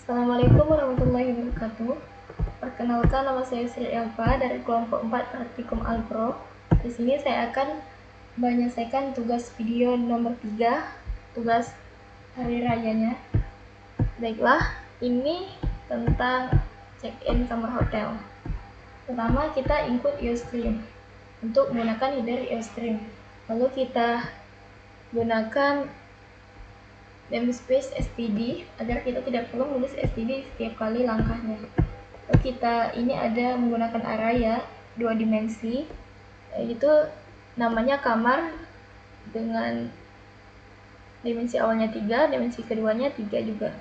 Assalamualaikum warahmatullahi wabarakatuh. Perkenalkan, nama saya Sri Elva dari kelompok 4 Praktikum Alpro. Di sini saya akan menyelesaikan tugas video nomor 3, tugas hari rayanya. Baiklah, ini tentang check-in kamar hotel. Pertama, kita input Ustream untuk menggunakan header Ustream. Lalu kita gunakan namespace std agar kita tidak perlu menulis std setiap kali langkahnya. Lalu kita ini ada menggunakan array 2 dimensi, yaitu namanya kamar dengan dimensi awalnya 3, dimensi keduanya 3 juga.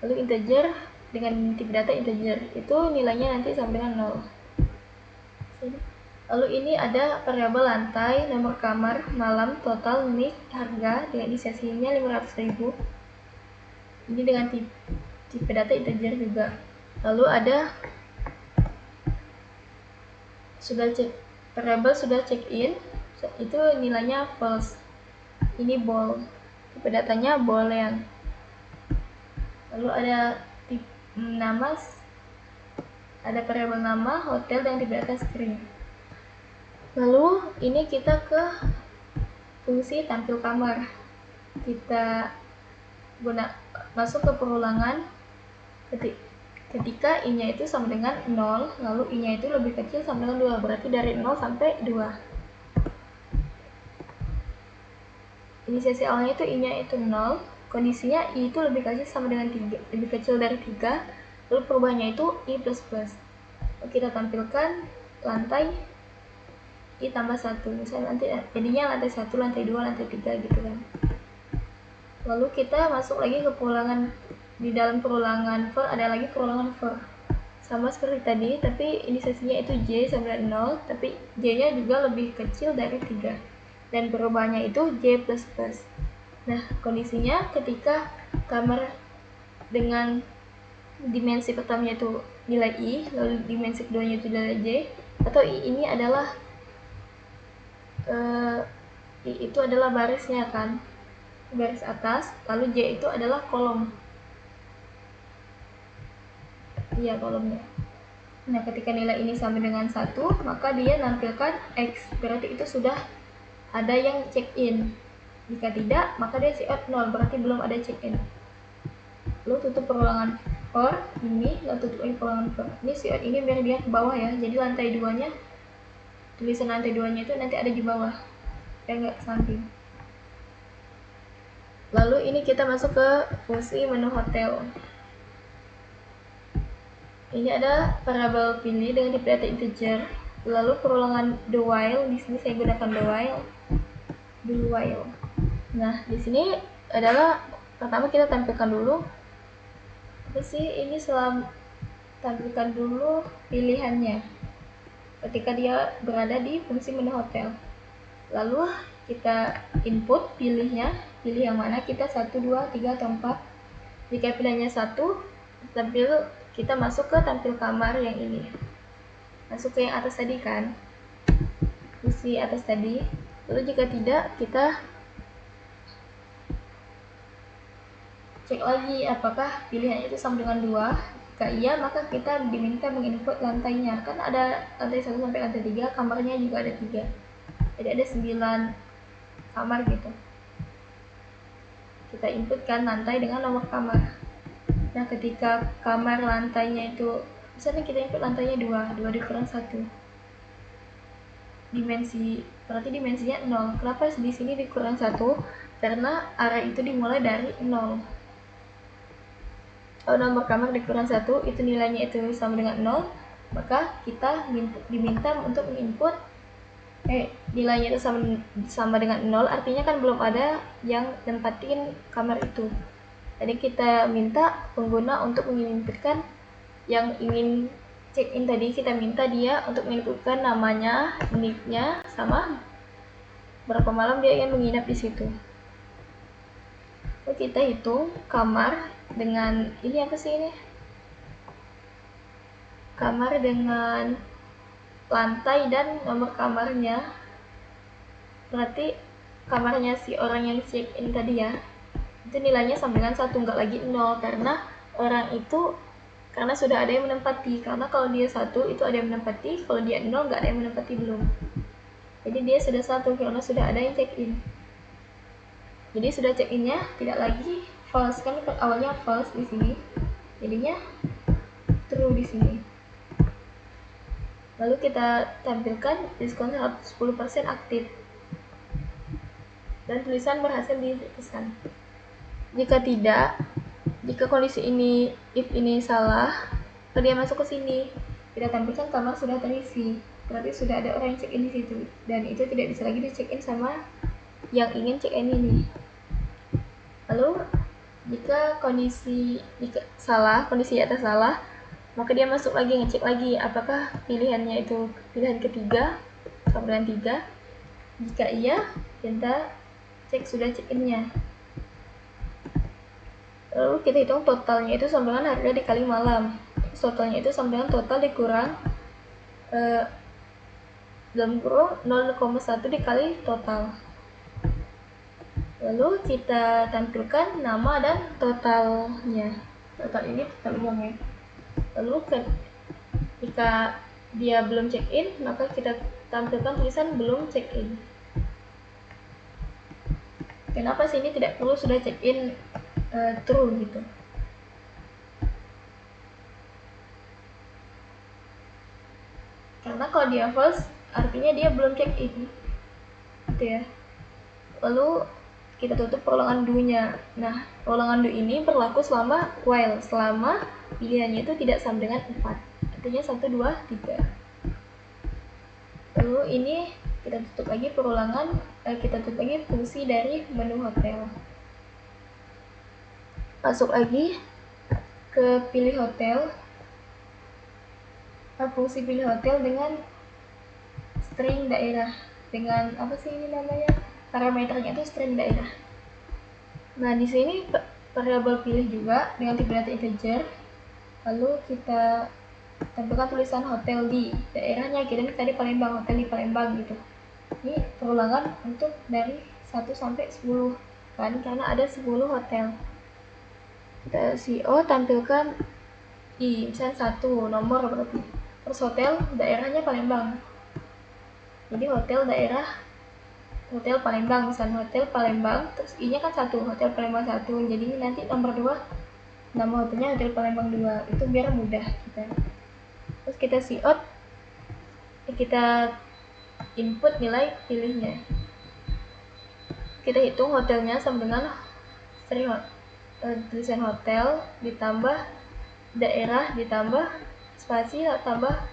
Lalu integer dengan tipe data integer, itu nilainya nanti sama dengan 0. Lalu ini ada variabel lantai, nomor kamar, malam, total, nik, harga dengan inisiasinya 500.000. Ini dengan tipe data integer juga. Lalu ada variabel sudah check in, itu nilainya false. Ini bool, tipe datanya boolean. Lalu ada nama, ada variabel nama, hotel dan tipe data string. Lalu ini kita ke fungsi tampil kamar. Kita masuk ke perulangan ketika i-nya itu sama dengan 0, lalu i-nya itu lebih kecil sama dengan 2, berarti dari 0 sampai 2. Inisiasi awalnya itu i-nya itu 0, kondisinya i itu lebih kecil sama dengan 3, lebih kecil dari 3, lalu perubahannya itu i++. Lalu kita tampilkan lantai i tambah 1, misalnya nanti jadinya lantai 1, lantai 2, lantai 3 gitu kan. Lalu kita masuk lagi ke perulangan. Di dalam perulangan for ada lagi perulangan for, sama seperti tadi, tapi inisiasinya itu j sama dengan 0, tapi j nya juga lebih kecil dari 3, dan perubahannya itu j++. Nah, kondisinya ketika kamar dengan dimensi pertamanya itu nilai i, lalu dimensi keduanya itu nilai j, atau i ini adalah i itu adalah barisnya kan, baris atas, lalu j itu adalah kolom. Iya, kolomnya. Nah, ketika nilai ini sama dengan 1, maka dia nampilkan X, berarti itu sudah ada yang check in. Jika tidak, maka dia cout 0, berarti belum ada check in. Lalu tutup perulangan for ini, lalu tutup lagi perulangan for. Ini cout ini biar dia ke bawah ya, jadi lantai 2-nya, tulisan lantai 2-nya itu nanti ada di bawah, biar nggak ke samping. Lalu ini kita masuk ke fungsi menu hotel. Ini ada variabel pilih dengan tipe data integer. Lalu perulangan the while, di sini saya gunakan the while. Nah, di sini adalah pertama kita tampilkan dulu apa sih ini, tampilkan dulu pilihannya ketika dia berada di fungsi menu hotel. Lalu kita input pilih yang mana, kita 1, 2, 3 atau 4. Jika pilihannya 1, kita masuk ke tampil kamar yang ini, masuk ke yang atas tadi kan, fungsi atas tadi. Lalu jika tidak, kita cek lagi apakah pilihan itu sama dengan 2. Jika iya, maka kita diminta menginput lantainya, kan ada lantai 1 sampai lantai 3, kamarnya juga ada 3, jadi ada 9 kamar gitu. Kita inputkan lantai dengan nomor kamar. Nah, ketika kamar lantainya itu, misalnya kita input lantainya 2 dikurang 1, berarti dimensinya 0. Kenapa di sini dikurang 1? Karena array itu dimulai dari 0. Kalau nomor kamar dikurang 1, itu nilainya itu sama dengan 0, maka kita diminta untuk menginput nilainya itu sama dengan 0, artinya kan belum ada yang nempatin kamar itu. Jadi kita minta pengguna untuk menginputkan yang ingin check in tadi, kita minta dia untuk menginputkan namanya, nicknya, sama berapa malam dia ingin menginap di situ. Lalu kita hitung kamar dengan ini apa sih ini? Kamar dengan lantai dan nomor kamarnya. Berarti kamarnya si orang yang check in tadi ya, itu nilainya sama dengan 1, enggak lagi 0, karena orang itu karena sudah ada yang menempati. Karena kalau dia 1 itu ada yang menempati, kalau dia 0 nggak ada yang menempati belum. Jadi dia sudah 1 karena sudah ada yang check in. Jadi sudah check innya tidak lagi false, kan awalnya false di sini, jadinya true di sini. Lalu kita tampilkan diskon 10% aktif dan tulisan berhasil dipesan. Jika tidak, jika kondisi ini if ini salah, dia masuk ke sini, kita tampilkan kamar sudah terisi, berarti sudah ada orang yang check in di situ, dan itu tidak bisa lagi di check in sama yang ingin check in ini. Lalu jika kondisi salah, kondisi atas salah, maka dia masuk lagi, ngecek lagi apakah pilihannya itu pilihan ketiga sama dengan 3. Jika iya, kita cek sudah check innya. Lalu kita hitung totalnya itu sama dengan harga dikali malam. Totalnya itu sama dengan total dikurang dalam kurung 0,1 dikali total. Lalu kita tampilkan nama dan totalnya. Total ini total uangnya. Lalu jika dia belum check in, maka kita tampilkan tulisan belum check in. Kenapa sih ini tidak perlu sudah check in true gitu? Karena kalau dia false, artinya dia belum check in, gitu ya. Lalu kita tutup perolongan do-nya. Nah, perolongan do ini berlaku selama while, selama pilihannya itu tidak sama dengan 4. Artinya 1, 2, 3. Lalu ini kita tutup lagi kita tutup lagi fungsi dari menu hotel. Masuk lagi ke pilih hotel. Fungsi pilih hotel dengan string daerah, dengan apa sih ini namanya, parameternya itu string daerah. Nah, di sini variabel pilih juga dengan tipe data integer. Lalu kita tampilkan tulisan hotel di daerahnya, kita tadi Palembang, hotel di Palembang gitu. Ini perulangan untuk dari 1 sampai 10 kan, karena ada 10 hotel. Kita CO tampilkan misalnya 1 nomor berarti, terus hotel daerahnya Palembang, jadi hotel Palembang, misalnya hotel Palembang, terus I nya kan 1, hotel Palembang 1, jadi nanti nomor 2 nama hotelnya hotel Palembang 2, itu biar mudah kita. Terus kita out, kita input nilai pilihnya, kita hitung hotelnya sama dengan tulisan hotel ditambah daerah ditambah spasi tambah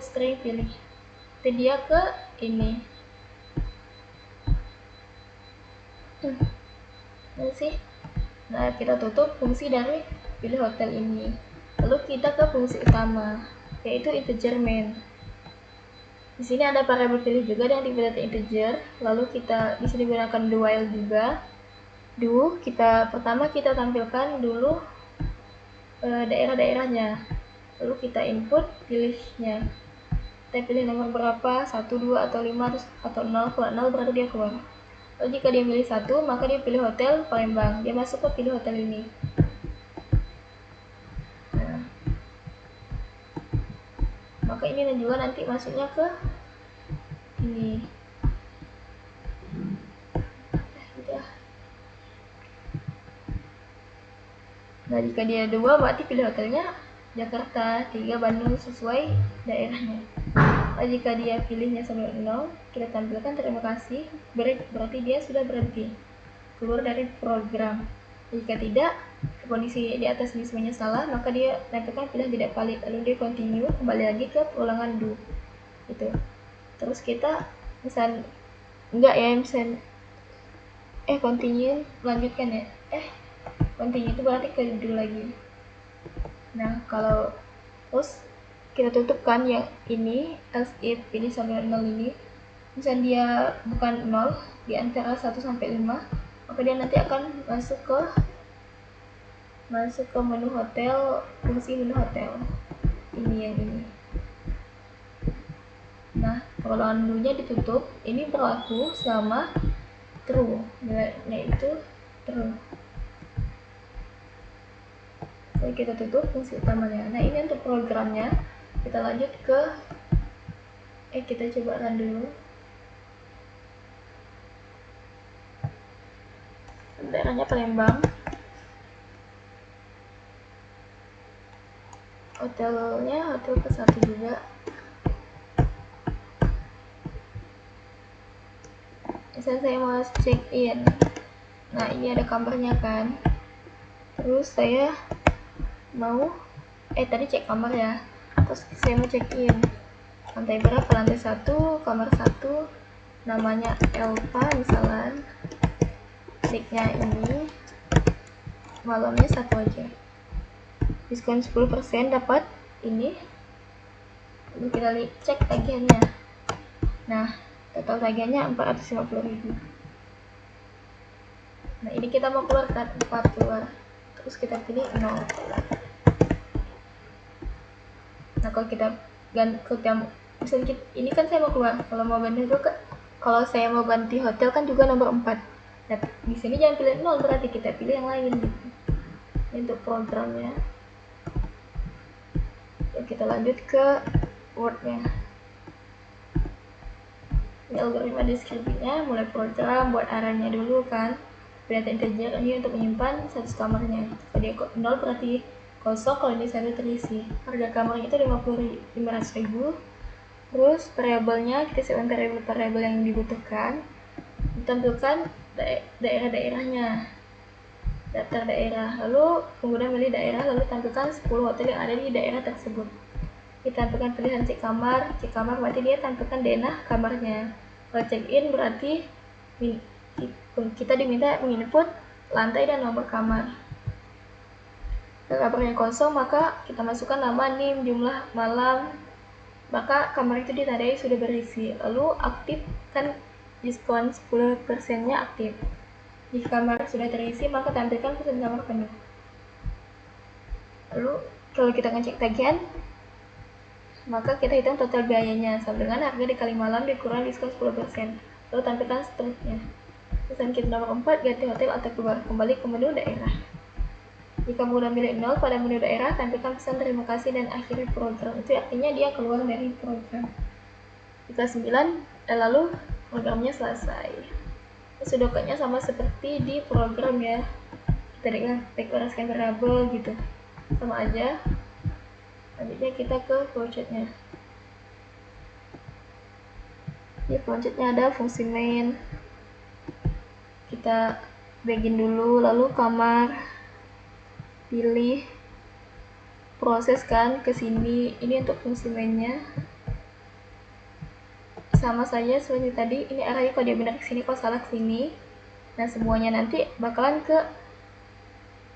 string pilih, itu dia ke ini. Nah, kita tutup fungsi dari pilih hotel ini. Lalu kita ke fungsi utama, yaitu integer main. Di sini ada variabel pilih juga dengan tipe data integer. Lalu kita di sini gunakan do while juga. Pertama kita tampilkan dulu daerah-daerahnya. Lalu kita input pilihnya. Kita pilih nomor berapa, 1, 2, atau 5, atau 0. Kalau 0 berarti dia keluar. Lalu jika dia pilih 1, maka dia pilih hotel Palembang. Dia masuk ke pilih hotel ini. Nah, maka ini juga nanti masuknya ke ini. Nah, jika dia 2, berarti pilih hotelnya Jakarta, 3 Bandung, sesuai daerahnya. Nah, jika dia pilihnya sampai 0, kita tampilkan terima kasih, berarti dia sudah berhenti keluar dari program. Jika tidak, kondisi di atas ini semuanya salah, maka dia tampilkan pilihan tidak valid, lalu dia continue, kembali lagi ke ulangan do gitu. Terus kita misal continue, lanjutkan ya, continue itu berarti ke do lagi. Nah, kalau terus kita tutupkan yang ini, else if ini sampai 0 ini, misalnya dia bukan 0 di antara 1 sampai 5, maka dia nanti akan masuk ke menu hotel, fungsi menu hotel ini yang ini. Nah, kalau do-nya ditutup, ini berlaku selama true, yaitu true. Lalu kita tutup fungsi utamanya. Nah, ini untuk programnya. Kita lanjut ke kita coba run dulu. Daerahnya Palembang. Hotelnya hotel ke-1 juga. Misalnya saya mau check in. Nah, ini ada kamarnya kan. Terus saya mau tadi cek kamar ya. Terus saya mau check in. Lantai berapa? Lantai 1, kamar 1. Namanya Elpa misalnya. Kliknya ini. Malamnya 1 aja. Diskon 10% dapat ini. Lalu kita cek tagihannya. Nah, total tagihannya 450.000. Nah, ini kita mau keluarkan 4 keluar. Terus kita pilih 0. Nah, kalau kita misalnya ini kan saya mau keluar. Kalau mau ganti itu kalau saya mau ganti hotel kan juga nomor 4. Nah, di sini jangan pilih 0, berarti kita pilih yang lain gitu. Ini untuk programnya. Ya, kita lanjut ke Word-nya. Ini algoritma deskripsinya, mulai program, buat arahnya dulu kan. Data integer ini untuk menyimpan status kamarnya. Kalau dia 0 berarti kosong, kalau ini 1 terisi. Harga kamarnya itu 500.000. Terus variabelnya kita siapkan variabel yang dibutuhkan. Ditampilkan daerah-daerahnya, daftar daerah. Lalu kemudian milih daerah, lalu tampilkan 10 hotel yang ada di daerah tersebut. Kita tampilkan pilihan cek kamar berarti dia tampilkan denah kamarnya. Kalau check in berarti kita diminta menginput lantai dan nomor kamar. Kalau kamarnya kosong, maka kita masukkan nama, NIM, jumlah malam, maka kamar itu ditandai sudah berisi. Lalu aktif kan diskon 10% nya aktif. Jika kamar sudah terisi, maka tampilkan pesan kamar penuh. Lalu kalau kita ngecek tagihan, maka kita hitung total biayanya sama dengan harga dikali malam dikurang diskon 10%. Lalu tampilkan seterusnya. Pesan kita nomor 4, ganti hotel atau keluar, kembali ke menu daerah. Jika menggunakan milik 0 pada menu daerah, tampilkan pesan terima kasih dan akhiri program. Itu artinya dia keluar dari program. Jika 9, lalu programnya selesai. Sudokunya sama seperti di program ya. Kita deklarasikan variabel gitu. Sama aja. Selanjutnya kita ke flowchart-nya. Di flowchart-nya ada fungsi main. Kita begin dulu, lalu kamar, pilih, proses kan ke sini. Ini untuk fungsi mainnya. Sama saja seperti tadi. Ini arahnya kalau dia benar ke sini, kalau salah ke sini. Nah, semuanya nanti bakalan ke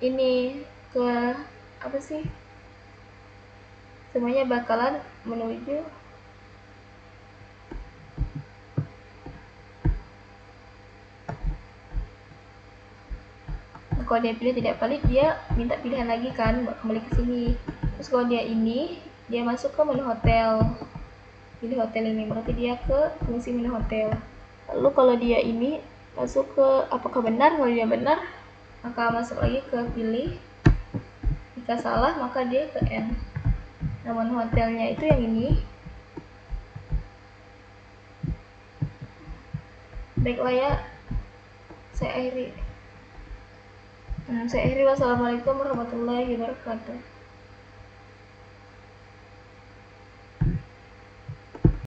ini, ke apa sih? Semuanya bakalan menuju kalau dia pilih tidak valid, dia minta pilihan lagi kan, kembali ke sini. Terus kalau dia ini, dia masuk ke menu hotel. Pilih hotel ini, berarti dia ke fungsi menu hotel. Lalu kalau dia ini masuk ke apakah benar, kalau dia benar, maka masuk lagi ke pilih. Jika salah, maka dia ke N. Nah, menu hotelnya itu yang ini. Baiklah ya, saya akhiri. Wassalamualaikum warahmatullahi wabarakatuh.